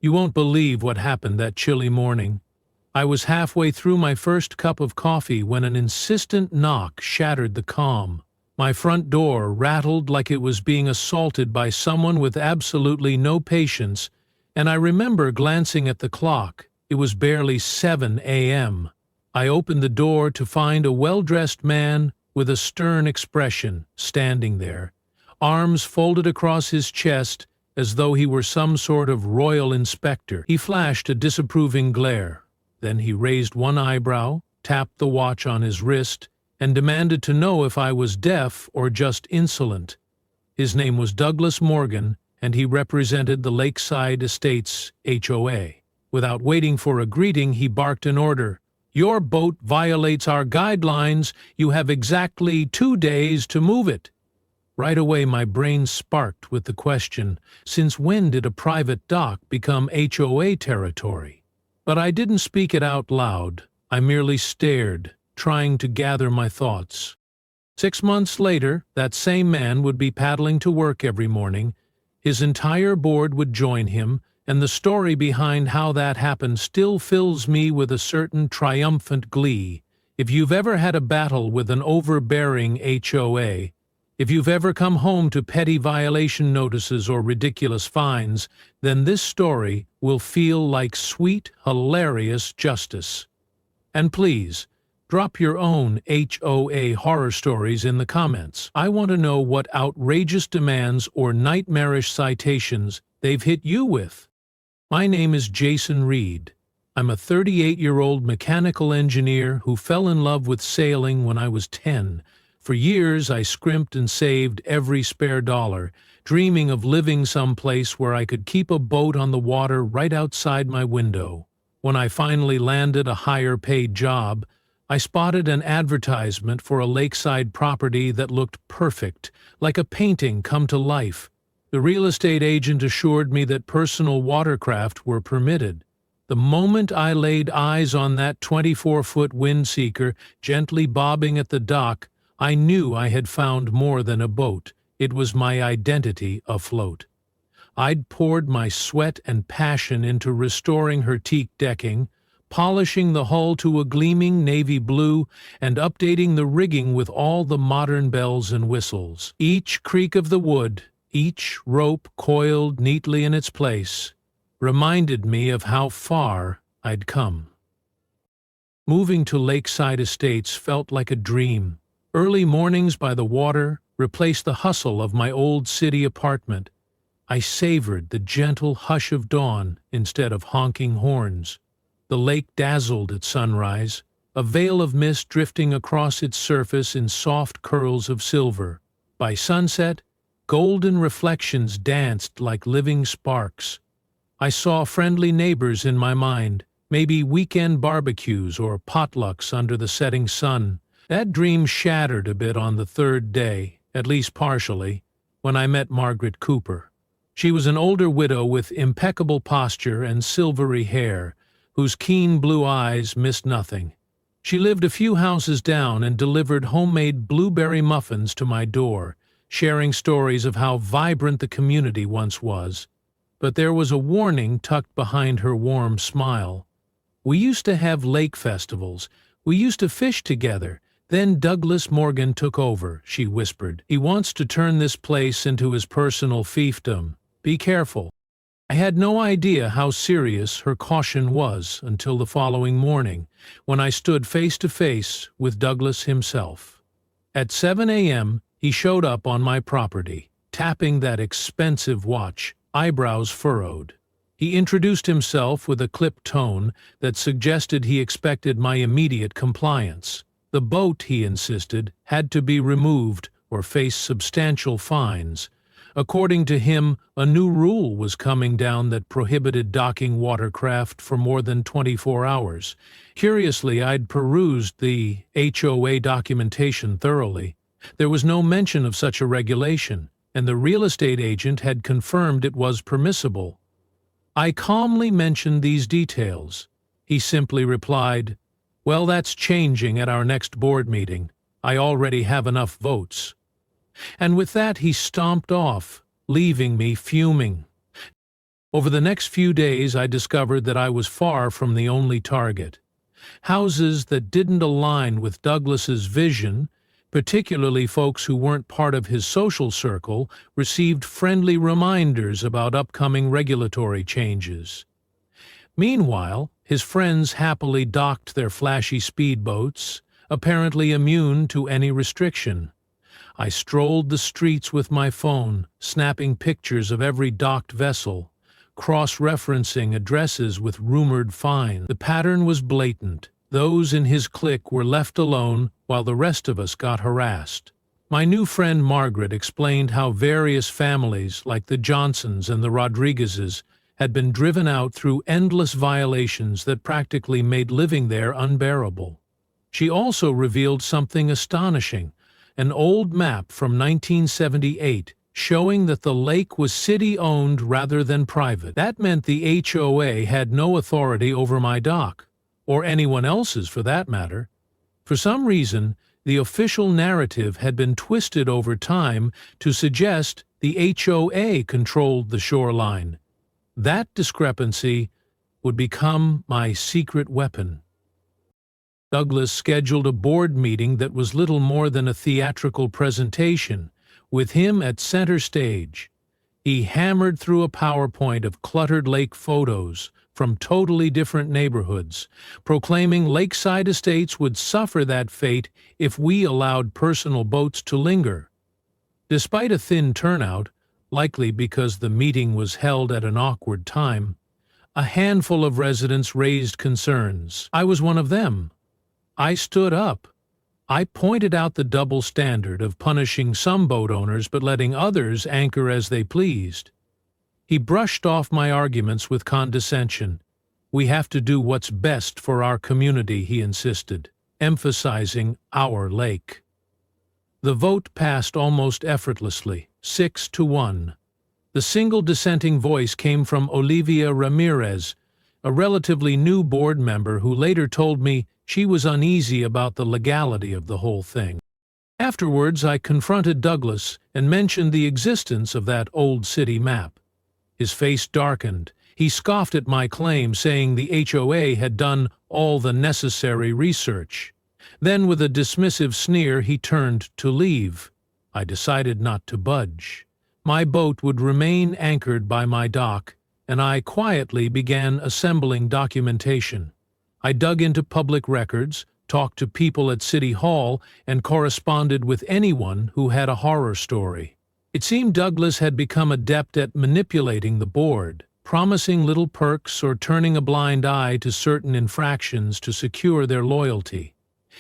You won't believe what happened that chilly morning. I was halfway through my first cup of coffee when an insistent knock shattered the calm. My front door rattled like it was being assaulted by someone with absolutely no patience, and I remember glancing at the clock. It was barely 7 a.m. I opened the door to find a well-dressed man with a stern expression standing there, arms folded across his chest as though he were some sort of royal inspector. He flashed a disapproving glare. Then he raised one eyebrow, tapped the watch on his wrist, and demanded to know if I was deaf or just insolent. His name was Douglas Morgan, and he represented the Lakeside Estates HOA. Without waiting for a greeting, he barked an order. "Your boat violates our guidelines. You have exactly 2 days to move it." Right away my brain sparked with the question, since when did a private dock become HOA territory? But I didn't speak it out loud. I merely stared, trying to gather my thoughts. 6 months later, that same man would be paddling to work every morning. His entire board would join him, and the story behind how that happened still fills me with a certain triumphant glee. If you've ever had a battle with an overbearing HOA, if you've ever come home to petty violation notices or ridiculous fines, then this story will feel like sweet, hilarious justice. And please, drop your own HOA horror stories in the comments. I want to know what outrageous demands or nightmarish citations they've hit you with. My name is Jason Reed. I'm a 38-year-old mechanical engineer who fell in love with sailing when I was 10. For years, I scrimped and saved every spare dollar, dreaming of living someplace where I could keep a boat on the water right outside my window. When I finally landed a higher-paid job, I spotted an advertisement for a lakeside property that looked perfect, like a painting come to life. The real estate agent assured me that personal watercraft were permitted. The moment I laid eyes on that 24-foot windseeker gently bobbing at the dock, I knew I had found more than a boat. It was my identity afloat. I'd poured my sweat and passion into restoring her teak decking, polishing the hull to a gleaming navy blue, and updating the rigging with all the modern bells and whistles. Each creak of the wood, each rope coiled neatly in its place, reminded me of how far I'd come. Moving to Lakeside Estates felt like a dream. Early mornings by the water replaced the hustle of my old city apartment. I savored the gentle hush of dawn instead of honking horns. The lake dazzled at sunrise, a veil of mist drifting across its surface in soft curls of silver. By sunset, golden reflections danced like living sparks. I saw friendly neighbors in my mind, maybe weekend barbecues or potlucks under the setting sun. That dream shattered a bit on the third day, at least partially, when I met Margaret Cooper. She was an older widow with impeccable posture and silvery hair, whose keen blue eyes missed nothing. She lived a few houses down and delivered homemade blueberry muffins to my door, sharing stories of how vibrant the community once was. But there was a warning tucked behind her warm smile. "We used to have lake festivals. We used to fish together. Then Douglas Morgan took over," she whispered. "He wants to turn this place into his personal fiefdom. Be careful." I had no idea how serious her caution was until the following morning, when I stood face to face with Douglas himself. At 7 a.m., he showed up on my property, tapping that expensive watch, eyebrows furrowed. He introduced himself with a clipped tone that suggested he expected my immediate compliance. The boat, he insisted, had to be removed or face substantial fines. According to him, a new rule was coming down that prohibited docking watercraft for more than 24 hours. Curiously, I'd perused the HOA documentation thoroughly. There was no mention of such a regulation, and the real estate agent had confirmed it was permissible. I calmly mentioned these details. He simply replied, "Well, that's changing at our next board meeting. I already have enough votes." And with that he stomped off, leaving me fuming. Over the next few days, I discovered that I was far from the only target. Houses that didn't align with Douglas's vision, particularly folks who weren't part of his social circle, received friendly reminders about upcoming regulatory changes. Meanwhile, his friends happily docked their flashy speedboats, apparently immune to any restriction. I strolled the streets with my phone, snapping pictures of every docked vessel, cross-referencing addresses with rumored fines. The pattern was blatant. Those in his clique were left alone while the rest of us got harassed. My new friend Margaret explained how various families, like the Johnsons and the Rodriguezes, had been driven out through endless violations that practically made living there unbearable. She also revealed something astonishing, an old map from 1978 showing that the lake was city-owned rather than private. That meant the HOA had no authority over my dock, or anyone else's for that matter. For some reason, the official narrative had been twisted over time to suggest the HOA controlled the shoreline. That discrepancy would become my secret weapon. Douglas scheduled a board meeting that was little more than a theatrical presentation, with him at center stage. He hammered through a PowerPoint of cluttered lake photos from totally different neighborhoods, proclaiming lakeside estates would suffer that fate if we allowed personal boats to linger. Despite a thin turnout, likely because the meeting was held at an awkward time, a handful of residents raised concerns. I was one of them. I stood up. I pointed out the double standard of punishing some boat owners but letting others anchor as they pleased. He brushed off my arguments with condescension. We have to do what's best for our community, he insisted, emphasizing our lake. The vote passed almost effortlessly, 6-1. The single dissenting voice came from Olivia Ramirez, a relatively new board member who later told me she was uneasy about the legality of the whole thing. Afterwards, I confronted Douglas and mentioned the existence of that old city map. His face darkened. He scoffed at my claim, saying the HOA had done all the necessary research. Then, with a dismissive sneer, he turned to leave. I decided not to budge. My boat would remain anchored by my dock, and I quietly began assembling documentation. I dug into public records, talked to people at City Hall, and corresponded with anyone who had a horror story. It seemed Douglas had become adept at manipulating the board, promising little perks or turning a blind eye to certain infractions to secure their loyalty.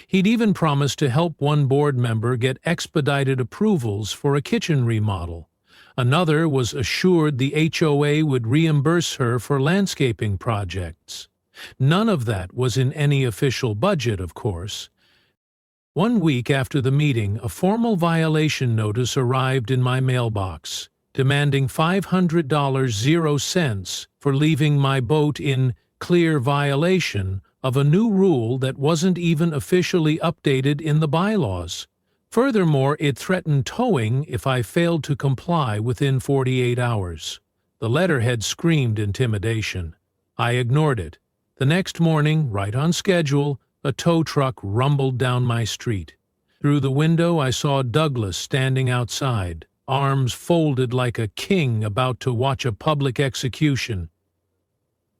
He'd even promised to help one board member get expedited approvals for a kitchen remodel. Another was assured the HOA would reimburse her for landscaping projects. None of that was in any official budget, of course. 1 week after the meeting, a formal violation notice arrived in my mailbox, demanding $500.00 for leaving my boat in clear violation of a new rule that wasn't even officially updated in the bylaws. Furthermore, it threatened towing if I failed to comply within 48 hours. The letterhead screamed intimidation. I ignored it. The next morning, right on schedule, a tow truck rumbled down my street. Through the window, I saw Douglas standing outside, arms folded like a king about to watch a public execution.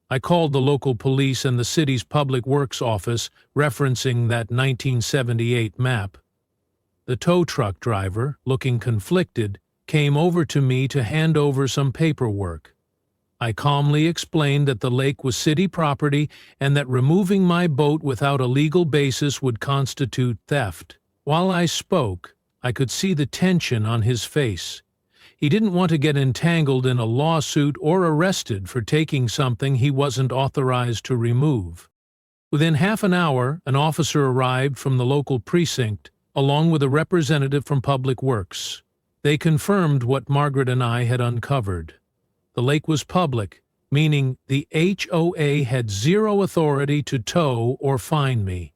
I called the local police and the city's public works office, referencing that 1978 map. The tow truck driver, looking conflicted, came over to me to hand over some paperwork. I calmly explained that the lake was city property and that removing my boat without a legal basis would constitute theft. While I spoke, I could see the tension on his face. He didn't want to get entangled in a lawsuit or arrested for taking something he wasn't authorized to remove. Within half an hour, an officer arrived from the local precinct, along with a representative from Public Works. They confirmed what Margaret and I had uncovered. The lake was public, meaning the HOA had zero authority to tow or fine me.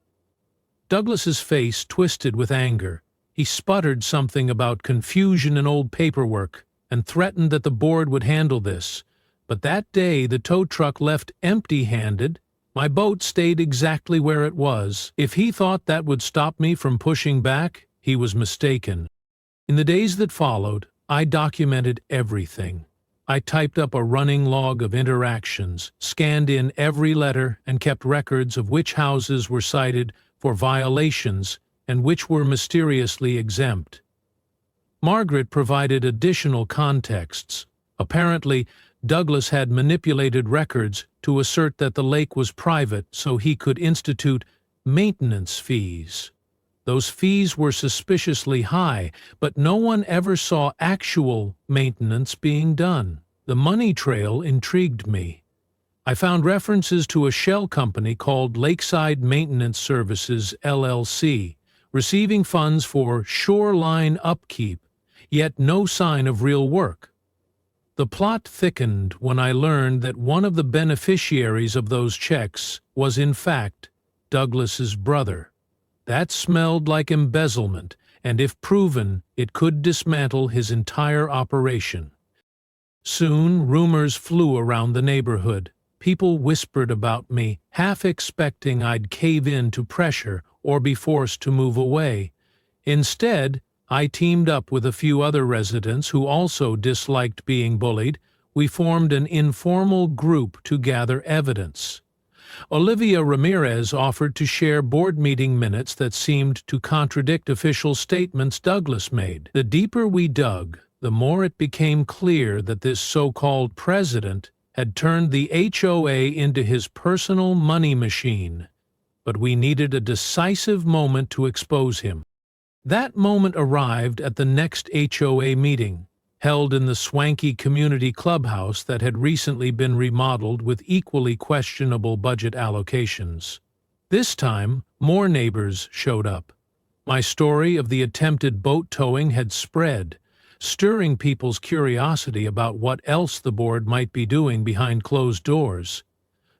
Douglas's face twisted with anger. He sputtered something about confusion in old paperwork and threatened that the board would handle this. But that day the tow truck left empty-handed. My boat stayed exactly where it was. If he thought that would stop me from pushing back, he was mistaken. In the days that followed, I documented everything. I typed up a running log of interactions, scanned in every letter, and kept records of which houses were cited for violations and which were mysteriously exempt. Margaret provided additional contexts. Apparently, Douglas had manipulated records to assert that the lake was private so he could institute maintenance fees. Those fees were suspiciously high, but no one ever saw actual maintenance being done. The money trail intrigued me. I found references to a shell company called Lakeside Maintenance Services, LLC, receiving funds for shoreline upkeep, yet no sign of real work. The plot thickened when I learned that one of the beneficiaries of those checks was in fact Douglas's brother. That smelled like embezzlement, and if proven, it could dismantle his entire operation. Soon, rumors flew around the neighborhood. People whispered about me, half expecting I'd cave in to pressure or be forced to move away. Instead, I teamed up with a few other residents who also disliked being bullied. We formed an informal group to gather evidence. Olivia Ramirez offered to share board meeting minutes that seemed to contradict official statements Douglas made. The deeper we dug, the more it became clear that this so-called president had turned the HOA into his personal money machine. But we needed a decisive moment to expose him. That moment arrived at the next HOA meeting, held in the swanky community clubhouse that had recently been remodeled with equally questionable budget allocations. This time, more neighbors showed up. My story of the attempted boat towing had spread, stirring people's curiosity about what else the board might be doing behind closed doors.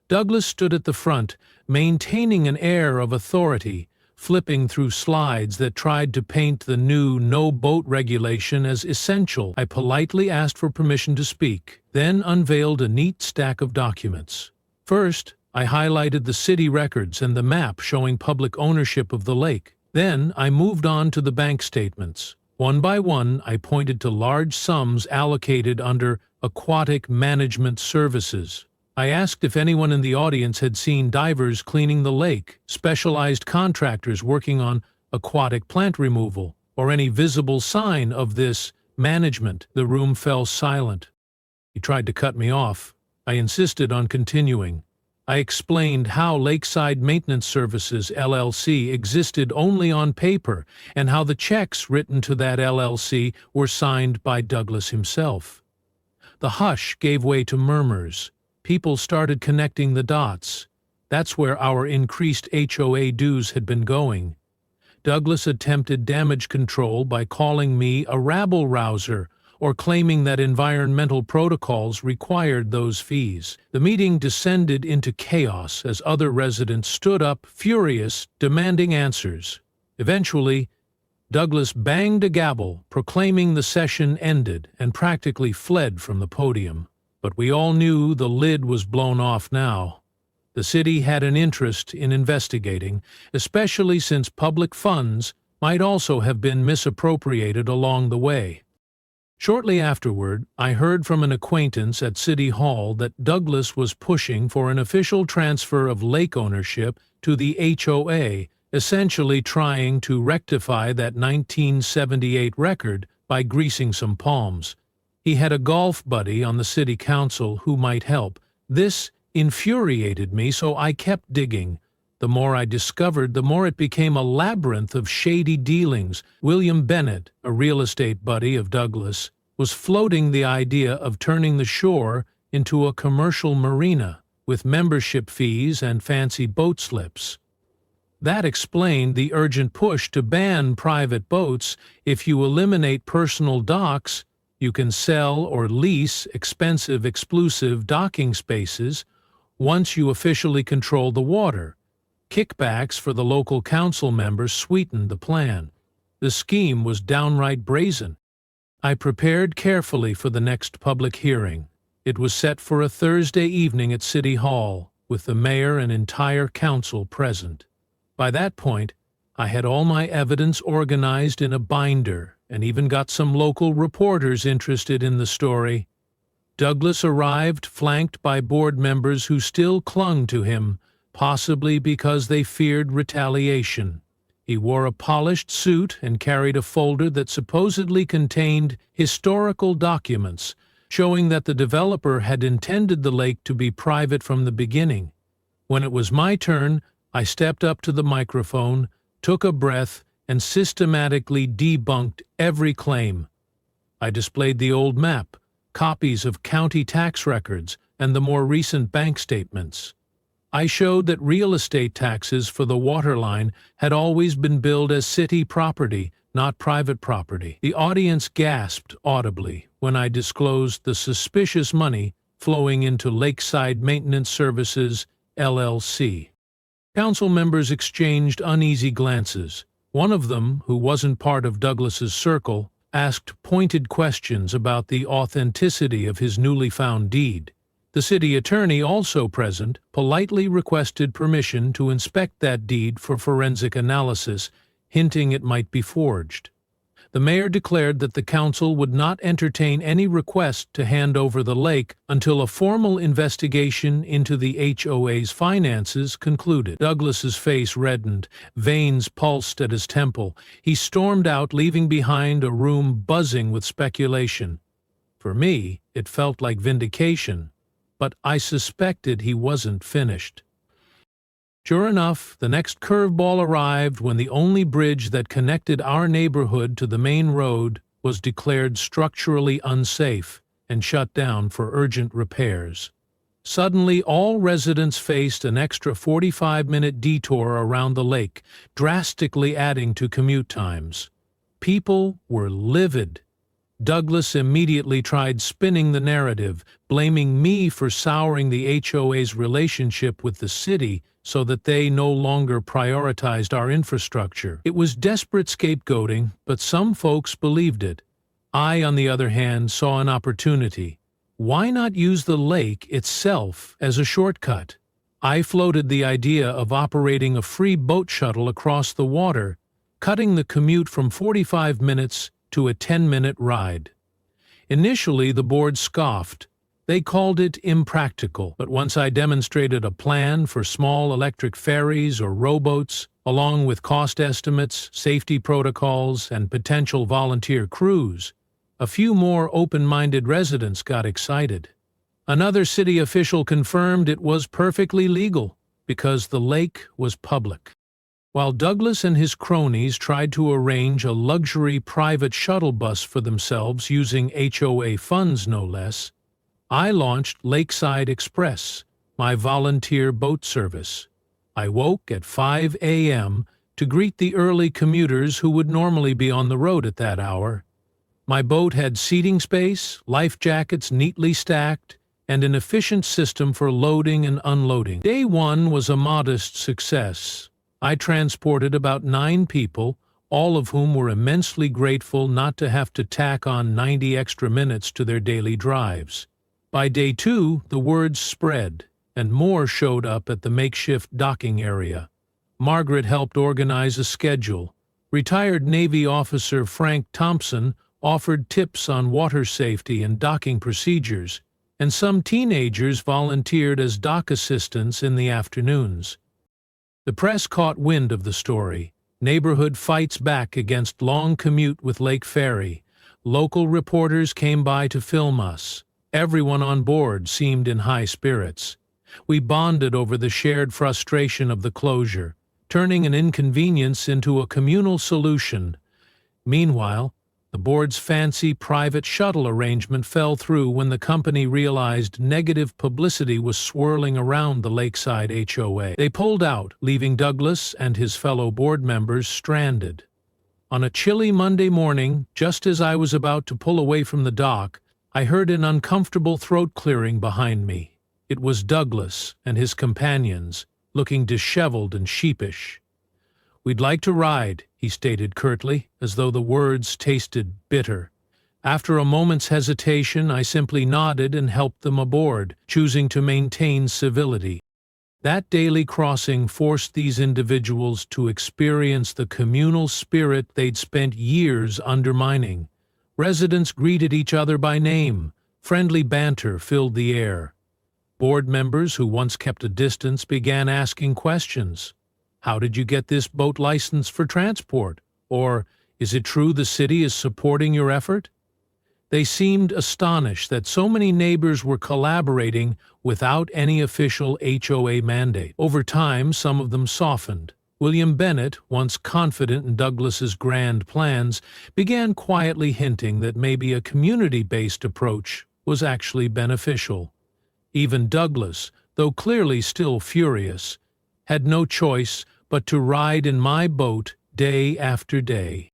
Douglas stood at the front, maintaining an air of authority, flipping through slides that tried to paint the new no-boat regulation as essential. I politely asked for permission to speak, then unveiled a neat stack of documents. First, I highlighted the city records and the map showing public ownership of the lake. Then, I moved on to the bank statements. One by one, I pointed to large sums allocated under Aquatic Management Services. I asked if anyone in the audience had seen divers cleaning the lake, specialized contractors working on aquatic plant removal, or any visible sign of this management. The room fell silent. He tried to cut me off. I insisted on continuing. I explained how Lakeside Maintenance Services, LLC, existed only on paper, and how the checks written to that LLC were signed by Douglas himself. The hush gave way to murmurs. People started connecting the dots. That's where our increased HOA dues had been going. Douglas attempted damage control by calling me a rabble-rouser or claiming that environmental protocols required those fees. The meeting descended into chaos as other residents stood up, furious, demanding answers. Eventually, Douglas banged a gavel, proclaiming the session ended, and practically fled from the podium. But we all knew the lid was blown off now. The city had an interest in investigating, especially since public funds might also have been misappropriated along the way. Shortly afterward, I heard from an acquaintance at City Hall that Douglas was pushing for an official transfer of lake ownership to the HOA, essentially trying to rectify that 1978 record by greasing some palms. He had a golf buddy on the city council who might help. This infuriated me, so I kept digging. The more I discovered, the more it became a labyrinth of shady dealings. William Bennett, a real estate buddy of Douglas, was floating the idea of turning the shore into a commercial marina with membership fees and fancy boat slips. That explained the urgent push to ban private boats. If you eliminate personal docks, you can sell or lease expensive, exclusive docking spaces once you officially control the water. Kickbacks for the local council members sweetened the plan. The scheme was downright brazen. I prepared carefully for the next public hearing. It was set for a Thursday evening at City Hall, with the mayor and entire council present. By that point, I had all my evidence organized in a binder and even got some local reporters interested in the story. Douglas arrived flanked by board members who still clung to him, possibly because they feared retaliation. He wore a polished suit and carried a folder that supposedly contained historical documents, showing that the developer had intended the lake to be private from the beginning. When it was my turn, I stepped up to the microphone, took a breath, and systematically debunked every claim. I displayed the old map, copies of county tax records, and the more recent bank statements. I showed that real estate taxes for the waterline had always been billed as city property, not private property. The audience gasped audibly when I disclosed the suspicious money flowing into Lakeside Maintenance Services, LLC. Council members exchanged uneasy glances. One of them, who wasn't part of Douglas's circle, asked pointed questions about the authenticity of his newly found deed. The city attorney, also present, politely requested permission to inspect that deed for forensic analysis, hinting it might be forged. The mayor declared that the council would not entertain any request to hand over the lake until a formal investigation into the HOA's finances concluded. Douglas's face reddened, veins pulsed at his temple. He stormed out, leaving behind a room buzzing with speculation. For me, it felt like vindication, but I suspected he wasn't finished. Sure enough, the next curveball arrived when the only bridge that connected our neighborhood to the main road was declared structurally unsafe and shut down for urgent repairs. Suddenly, all residents faced an extra 45-minute detour around the lake, drastically adding to commute times. People were livid. Douglas immediately tried spinning the narrative, blaming me for souring the HOA's relationship with the city so that they no longer prioritized our infrastructure. It was desperate scapegoating, but some folks believed it. I, on the other hand, saw an opportunity. Why not use the lake itself as a shortcut? I floated the idea of operating a free boat shuttle across the water, cutting the commute from 45 minutes to a 10-minute ride. Initially, the board scoffed. They called it impractical, but once I demonstrated a plan for small electric ferries or rowboats, along with cost estimates, safety protocols, and potential volunteer crews, a few more open-minded residents got excited. Another city official confirmed it was perfectly legal because the lake was public. While Douglas and his cronies tried to arrange a luxury private shuttle bus for themselves using HOA funds, no less, I launched Lakeside Express, my volunteer boat service. I woke at 5 a.m. to greet the early commuters who would normally be on the road at that hour. My boat had seating space, life jackets neatly stacked, and an efficient system for loading and unloading. Day one was a modest success. I transported about 9 people, all of whom were immensely grateful not to have to tack on 90 extra minutes to their daily drives. By day 2, the word spread, and more showed up at the makeshift docking area. Margaret helped organize a schedule. Retired Navy officer Frank Thompson offered tips on water safety and docking procedures, and some teenagers volunteered as dock assistants in the afternoons. The press caught wind of the story. Neighborhood fights back against long commute with Lake Ferry. Local reporters came by to film us. Everyone on board seemed in high spirits. We bonded over the shared frustration of the closure, turning an inconvenience into a communal solution. Meanwhile, the board's fancy private shuttle arrangement fell through when the company realized negative publicity was swirling around the Lakeside HOA. They pulled out, leaving Douglas and his fellow board members stranded. On a chilly Monday morning, just as I was about to pull away from the dock, I heard an uncomfortable throat clearing behind me. It was Douglas and his companions, looking disheveled and sheepish. "We'd like to ride," he stated curtly, as though the words tasted bitter. After a moment's hesitation, I simply nodded and helped them aboard, choosing to maintain civility. That daily crossing forced these individuals to experience the communal spirit they'd spent years undermining. Residents greeted each other by name. Friendly banter filled the air. Board members who once kept a distance began asking questions. How did you get this boat license for transport? Or, is it true the city is supporting your effort? They seemed astonished that so many neighbors were collaborating without any official HOA mandate. Over time, some of them softened. William Bennett, once confident in Douglas's grand plans, began quietly hinting that maybe a community-based approach was actually beneficial. Even Douglas, though clearly still furious, had no choice but to ride in my boat day after day.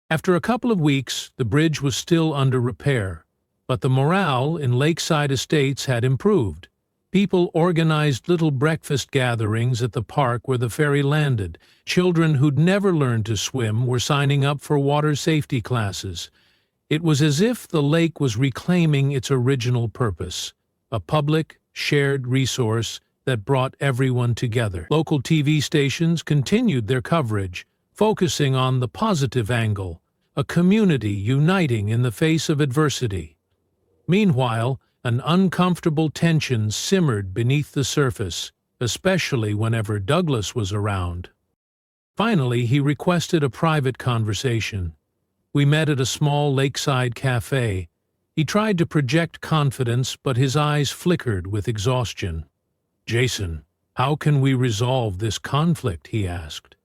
After a couple of weeks, the bridge was still under repair, but the morale in Lakeside Estates had improved. People organized little breakfast gatherings at the park where the ferry landed. Children who'd never learned to swim were signing up for water safety classes. It was as if the lake was reclaiming its original purpose, a public, shared resource that brought everyone together. Local TV stations continued their coverage, focusing on the positive angle, a community uniting in the face of adversity. Meanwhile, an uncomfortable tension simmered beneath the surface, especially whenever Douglas was around. Finally, he requested a private conversation. We met at a small lakeside cafe. He tried to project confidence, but his eyes flickered with exhaustion. "Jason, how can we resolve this conflict?" he asked.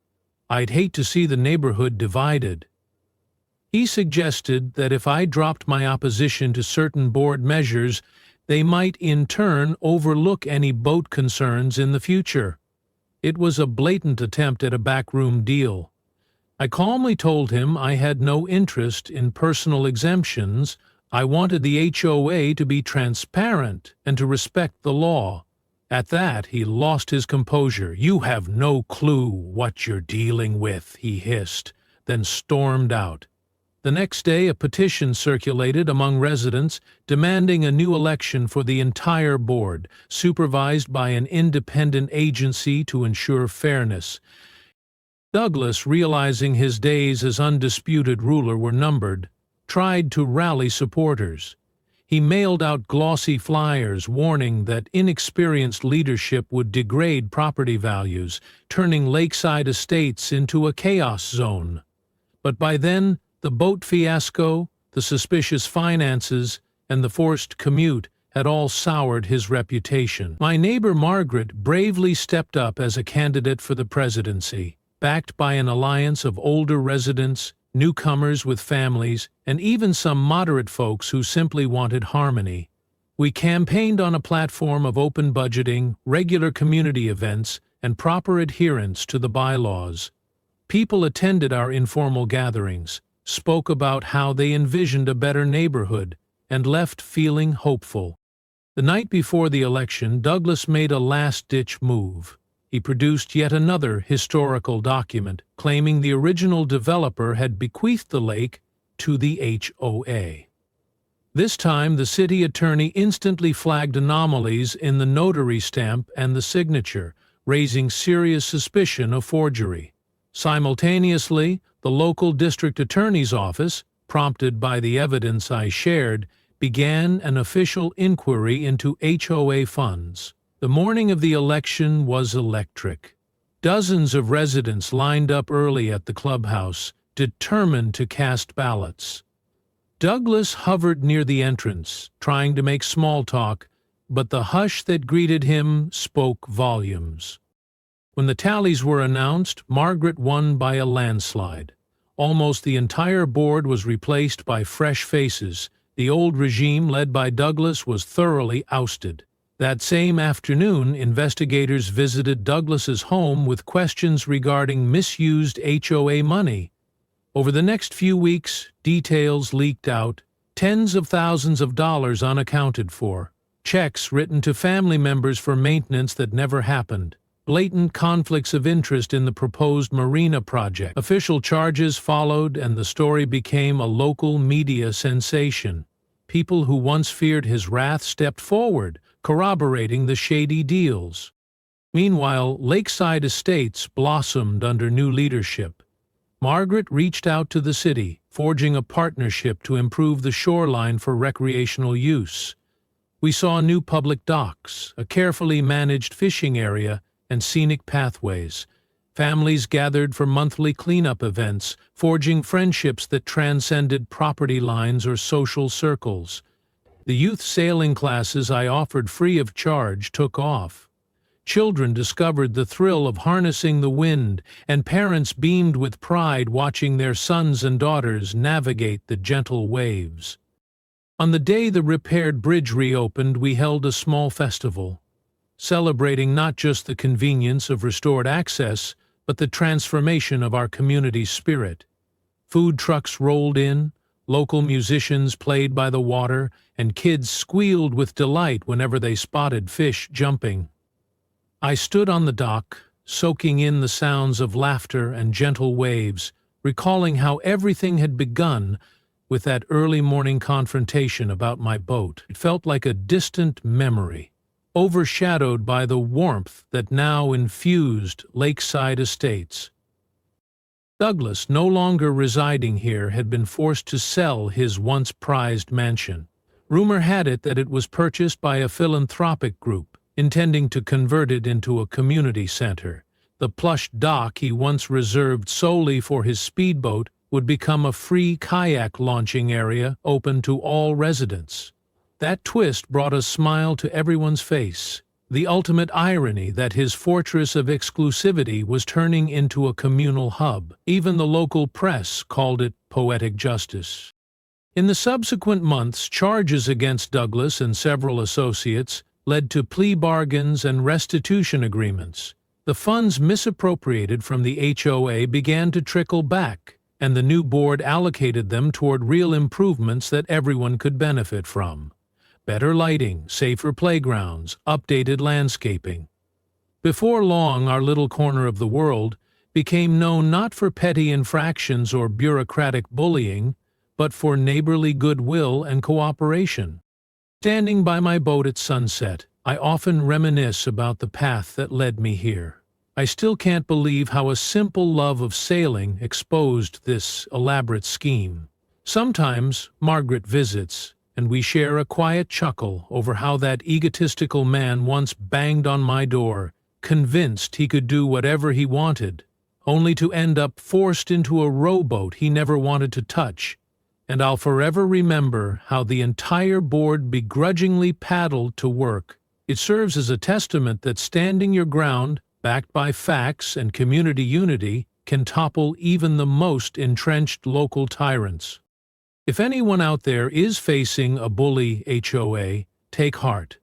"I'd hate to see the neighborhood divided." He suggested that if I dropped my opposition to certain board measures, they might in turn overlook any boat concerns in the future. It was a blatant attempt at a backroom deal. I calmly told him I had no interest in personal exemptions. I wanted the HOA to be transparent and to respect the law. At that, he lost his composure. "You have no clue what you're dealing with," he hissed, then stormed out. The next day, a petition circulated among residents demanding a new election for the entire board, supervised by an independent agency to ensure fairness. Douglas, realizing his days as undisputed ruler were numbered, tried to rally supporters. He mailed out glossy flyers warning that inexperienced leadership would degrade property values, turning Lakeside Estates into a chaos zone. But by then, the boat fiasco, the suspicious finances, and the forced commute had all soured his reputation. My neighbor Margaret bravely stepped up as a candidate for the presidency, backed by an alliance of older residents, newcomers with families, and even some moderate folks who simply wanted harmony. We campaigned on a platform of open budgeting, regular community events, and proper adherence to the bylaws. People attended our informal gatherings, spoke about how they envisioned a better neighborhood, and left feeling hopeful. The night before the election, Douglas made a last-ditch move. He produced yet another historical document, claiming the original developer had bequeathed the lake to the HOA. This time, the city attorney instantly flagged anomalies in the notary stamp and the signature, raising serious suspicion of forgery. Simultaneously, the local district attorney's office, prompted by the evidence I shared, began an official inquiry into HOA funds. The morning of the election was electric. Dozens of residents lined up early at the clubhouse, determined to cast ballots. Douglas hovered near the entrance, trying to make small talk, but the hush that greeted him spoke volumes. When the tallies were announced, Margaret won by a landslide. Almost the entire board was replaced by fresh faces. The old regime, led by Douglas, was thoroughly ousted. That same afternoon, investigators visited Douglas's home with questions regarding misused HOA money. Over the next few weeks, details leaked out, tens of thousands of dollars unaccounted for, checks written to family members for maintenance that never happened. blatant conflicts of interest in the proposed marina project. Official charges followed, and the story became a local media sensation. People who once feared his wrath stepped forward, corroborating the shady deals. Meanwhile, Lakeside Estates blossomed under new leadership. Margaret reached out to the city, forging a partnership to improve the shoreline for recreational use. We saw new public docks, a carefully managed fishing area, and scenic pathways. Families gathered for monthly cleanup events, forging friendships that transcended property lines or social circles. The youth sailing classes I offered free of charge took off. Children discovered the thrill of harnessing the wind, and parents beamed with pride watching their sons and daughters navigate the gentle waves. On the day the repaired bridge reopened, we held a small festival, celebrating not just the convenience of restored access, but the transformation of our community's spirit. Food trucks rolled in, local musicians played by the water, and kids squealed with delight whenever they spotted fish jumping. I stood on the dock, soaking in the sounds of laughter and gentle waves, recalling how everything had begun with that early morning confrontation about my boat. It felt like a distant memory, overshadowed by the warmth that now infused Lakeside Estates. Douglas, no longer residing here, had been forced to sell his once prized mansion. Rumor had it that it was purchased by a philanthropic group, intending to convert it into a community center. The plush dock he once reserved solely for his speedboat would become a free kayak launching area open to all residents. That twist brought a smile to everyone's face, the ultimate irony that his fortress of exclusivity was turning into a communal hub. Even the local press called it poetic justice. In the subsequent months, charges against Douglas and several associates led to plea bargains and restitution agreements. The funds misappropriated from the HOA began to trickle back, and the new board allocated them toward real improvements that everyone could benefit from. Better lighting, safer playgrounds, updated landscaping. Before long, our little corner of the world became known not for petty infractions or bureaucratic bullying, but for neighborly goodwill and cooperation. Standing by my boat at sunset, I often reminisce about the path that led me here. I still can't believe how a simple love of sailing exposed this elaborate scheme. Sometimes Margaret visits, and we share a quiet chuckle over how that egotistical man once banged on my door, convinced he could do whatever he wanted, only to end up forced into a rowboat he never wanted to touch. And I'll forever remember how the entire board begrudgingly paddled to work. It serves as a testament that standing your ground, backed by facts and community unity, can topple even the most entrenched local tyrants. If anyone out there is facing a bully HOA, take heart.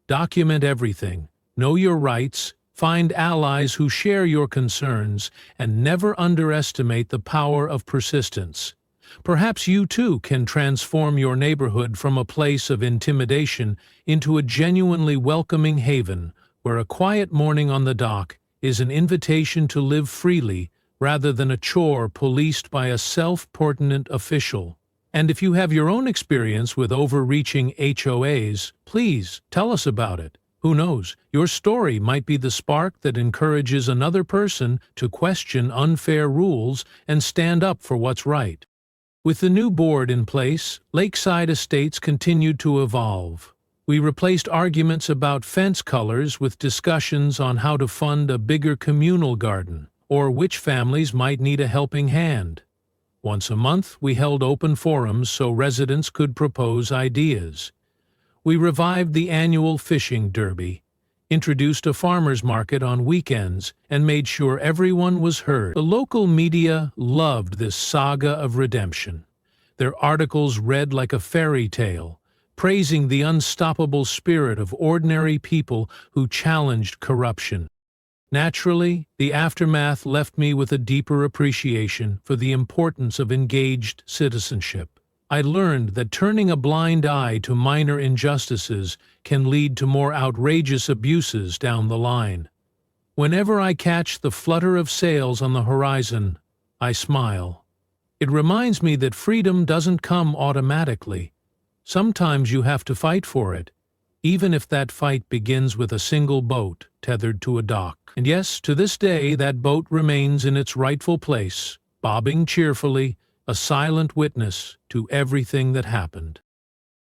Document everything. Know your rights, find allies who share your concerns, and never underestimate the power of persistence. Perhaps you too can transform your neighborhood from a place of intimidation into a genuinely welcoming haven, where a quiet morning on the dock is an invitation to live freely rather than a chore policed by a self-portent official. And if you have your own experience with overreaching HOAs, please tell us about it. Who knows, your story might be the spark that encourages another person to question unfair rules and stand up for what's right. With the new board in place, Lakeside Estates continued to evolve. We replaced arguments about fence colors with discussions on how to fund a bigger communal garden, or which families might need a helping hand. Once a month, we held open forums so residents could propose ideas. We revived the annual fishing derby, introduced a farmers market on weekends, and made sure everyone was heard. The local media loved this saga of redemption. Their articles read like a fairy tale, praising the unstoppable spirit of ordinary people who challenged corruption. Naturally, the aftermath left me with a deeper appreciation for the importance of engaged citizenship. I learned that turning a blind eye to minor injustices can lead to more outrageous abuses down the line. Whenever I catch the flutter of sails on the horizon, I smile. It reminds me that freedom doesn't come automatically. Sometimes you have to fight for it, even if that fight begins with a single boat tethered to a dock. And yes, to this day, that boat remains in its rightful place, bobbing cheerfully, a silent witness to everything that happened.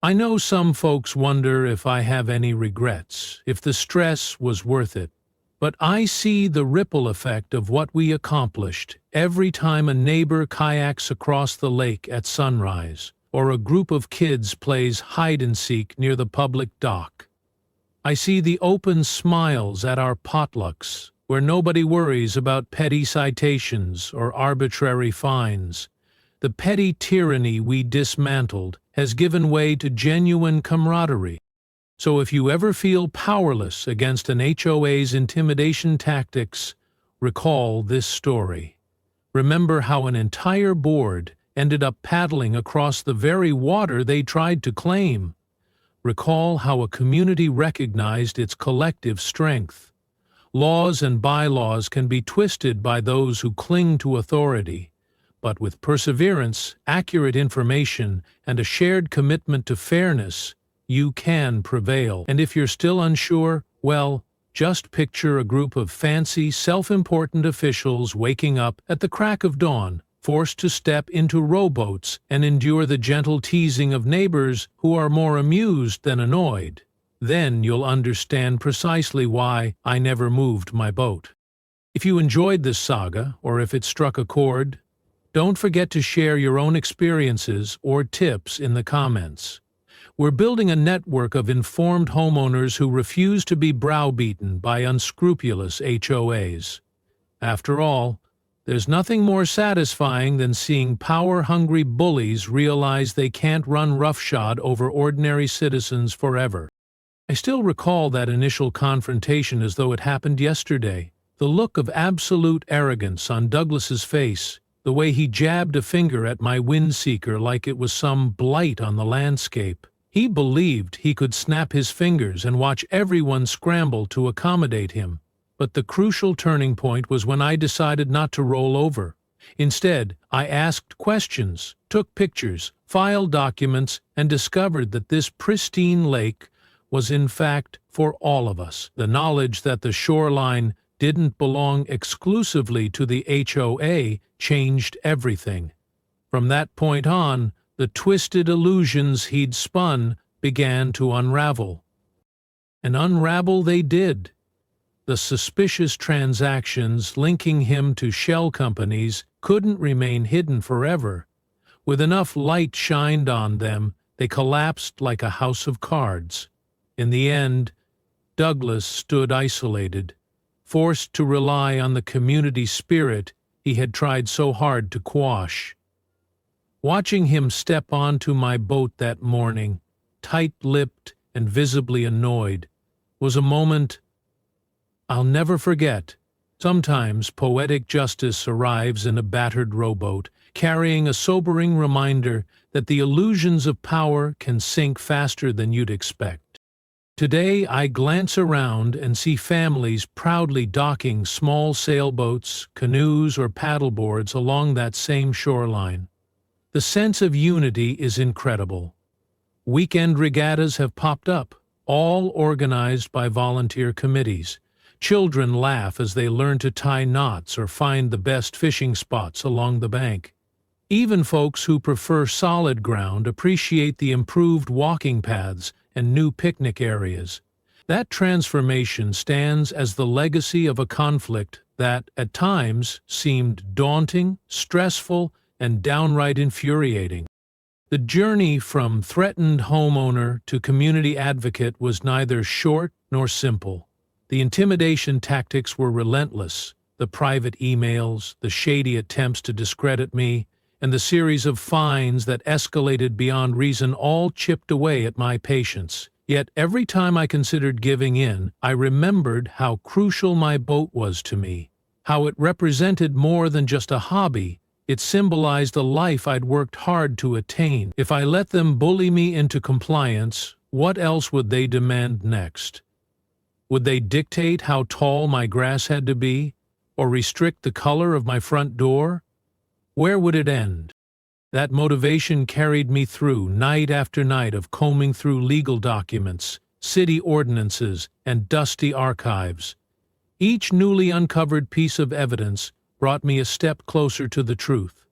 I know some folks wonder if I have any regrets, if the stress was worth it. But I see the ripple effect of what we accomplished every time a neighbor kayaks across the lake at sunrise, or a group of kids plays hide-and-seek near the public dock. I see the open smiles at our potlucks, where nobody worries about petty citations or arbitrary fines. The petty tyranny we dismantled has given way to genuine camaraderie. So if you ever feel powerless against an HOA's intimidation tactics, recall this story. Remember how an entire board ended up paddling across the very water they tried to claim. Recall how a community recognized its collective strength. Laws and bylaws can be twisted by those who cling to authority, but with perseverance, accurate information, and a shared commitment to fairness, you can prevail. And if you're still unsure, well, just picture a group of fancy, self-important officials waking up at the crack of dawn, forced to step into rowboats and endure the gentle teasing of neighbors who are more amused than annoyed. Then you'll understand precisely why I never moved my boat. If you enjoyed this saga, or if it struck a chord, don't forget to share your own experiences or tips in the comments. We're building a network of informed homeowners who refuse to be browbeaten by unscrupulous HOAs. After all, there's nothing more satisfying than seeing power-hungry bullies realize they can't run roughshod over ordinary citizens forever. I still recall that initial confrontation as though it happened yesterday. The look of absolute arrogance on Douglas's face, the way he jabbed a finger at my windseeker like it was some blight on the landscape. He believed he could snap his fingers and watch everyone scramble to accommodate him. But the crucial turning point was when I decided not to roll over. Instead, I asked questions, took pictures, filed documents, and discovered that this pristine lake was in fact for all of us. The knowledge that the shoreline didn't belong exclusively to the HOA changed everything. From that point on, the twisted illusions he'd spun began to unravel. And unravel they did. The suspicious transactions linking him to shell companies couldn't remain hidden forever. With enough light shined on them, they collapsed like a house of cards. In the end, Douglas stood isolated, forced to rely on the community spirit he had tried so hard to quash. Watching him step onto my boat that morning, tight-lipped and visibly annoyed, was a moment I'll never forget. Sometimes poetic justice arrives in a battered rowboat, carrying a sobering reminder that the illusions of power can sink faster than you'd expect. Today I glance around and see families proudly docking small sailboats, canoes, or paddleboards along that same shoreline. The sense of unity is incredible. Weekend regattas have popped up, all organized by volunteer committees. Children laugh as they learn to tie knots or find the best fishing spots along the bank. Even folks who prefer solid ground appreciate the improved walking paths and new picnic areas. That transformation stands as the legacy of a conflict that, at times, seemed daunting, stressful, and downright infuriating. The journey from threatened homeowner to community advocate was neither short nor simple. The intimidation tactics were relentless, the private emails, the shady attempts to discredit me, and the series of fines that escalated beyond reason all chipped away at my patience. Yet every time I considered giving in, I remembered how crucial my boat was to me, how it represented more than just a hobby. It symbolized a life I'd worked hard to attain. If I let them bully me into compliance, what else would they demand next? Would they dictate how tall my grass had to be, or restrict the color of my front door? Where would it end? That motivation carried me through night after night of combing through legal documents, city ordinances, and dusty archives. Each newly uncovered piece of evidence brought me a step closer to the truth,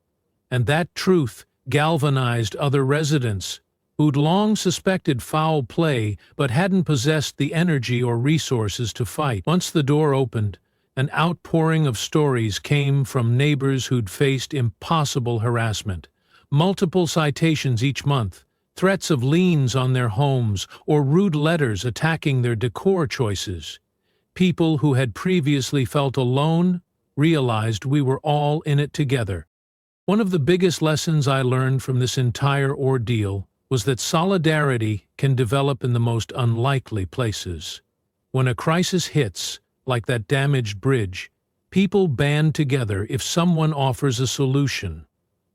and that truth galvanized other residents who'd long suspected foul play but hadn't possessed the energy or resources to fight. Once the door opened, an outpouring of stories came from neighbors who'd faced impossible harassment, multiple citations each month, threats of liens on their homes, or rude letters attacking their decor choices. People who had previously felt alone realized we were all in it together. One of the biggest lessons I learned from this entire ordeal was that solidarity can develop in the most unlikely places. When a crisis hits, like that damaged bridge, people band together if someone offers a solution.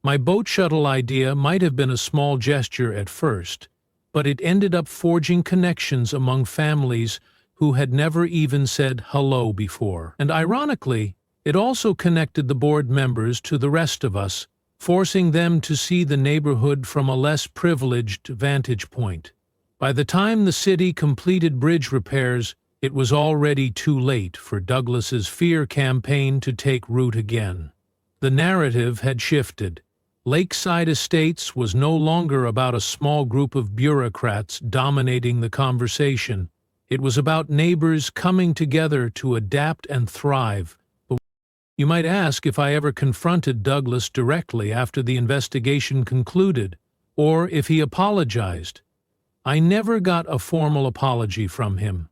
My boat shuttle idea might have been a small gesture at first, but it ended up forging connections among families who had never even said hello before. And ironically, it also connected the board members to the rest of us, forcing them to see the neighborhood from a less privileged vantage point. By the time the city completed bridge repairs, it was already too late for Douglas's fear campaign to take root again. The narrative had shifted. Lakeside Estates was no longer about a small group of bureaucrats dominating the conversation. It was about neighbors coming together to adapt and thrive. You might ask if I ever confronted Douglas directly after the investigation concluded, or if he apologized. I never got a formal apology from him,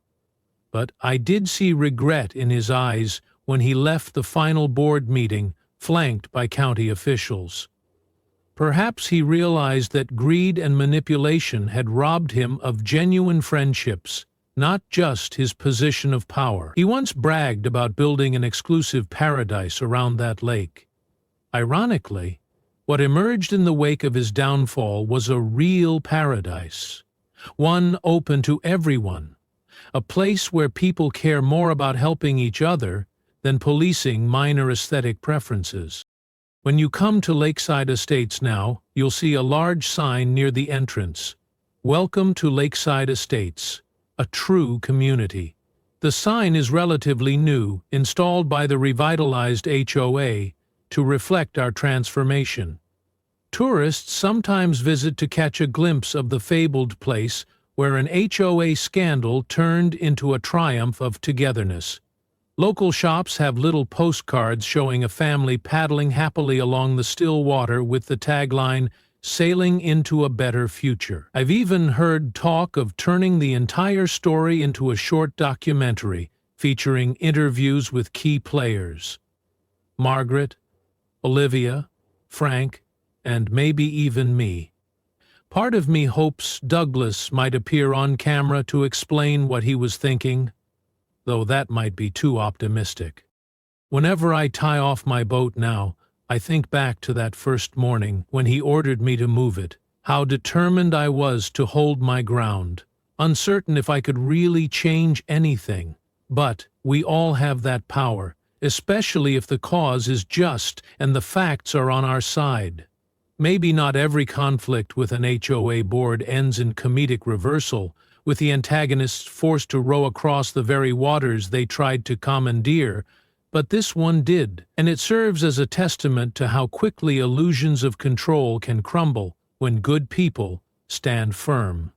but I did see regret in his eyes when he left the final board meeting, flanked by county officials. Perhaps he realized that greed and manipulation had robbed him of genuine friendships, not just his position of power. He once bragged about building an exclusive paradise around that lake. Ironically, what emerged in the wake of his downfall was a real paradise, one open to everyone, a place where people care more about helping each other than policing minor aesthetic preferences. When you come to Lakeside Estates now, you'll see a large sign near the entrance. Welcome to Lakeside Estates, a true community. The sign is relatively new, installed by the revitalized HOA to reflect our transformation. Tourists sometimes visit to catch a glimpse of the fabled place where an HOA scandal turned into a triumph of togetherness. Local shops have little postcards showing a family paddling happily along the still water with the tagline, "Sailing into a better future." I've even heard talk of turning the entire story into a short documentary featuring interviews with key players. Margaret, Olivia, Frank, and maybe even me. Part of me hopes Douglas might appear on camera to explain what he was thinking, though that might be too optimistic. Whenever I tie off my boat now, I think back to that first morning when he ordered me to move it, how determined I was to hold my ground, uncertain if I could really change anything. But we all have that power, especially if the cause is just and the facts are on our side. Maybe not every conflict with an HOA board ends in comedic reversal, with the antagonists forced to row across the very waters they tried to commandeer, but this one did, and it serves as a testament to how quickly illusions of control can crumble when good people stand firm.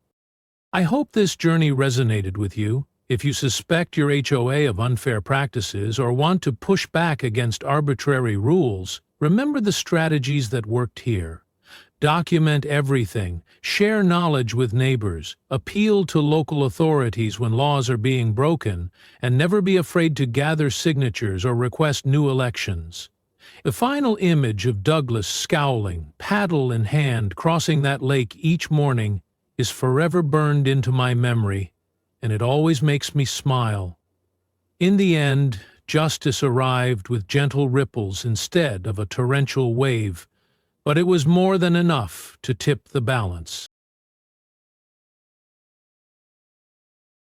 I hope this journey resonated with you. If you suspect your HOA of unfair practices or want to push back against arbitrary rules, remember the strategies that worked here. Document everything, share knowledge with neighbors, appeal to local authorities when laws are being broken, and never be afraid to gather signatures or request new elections. The final image of Douglas scowling, paddle in hand, crossing that lake each morning is forever burned into my memory, and it always makes me smile. In the end, justice arrived with gentle ripples instead of a torrential wave, but it was more than enough to tip the balance.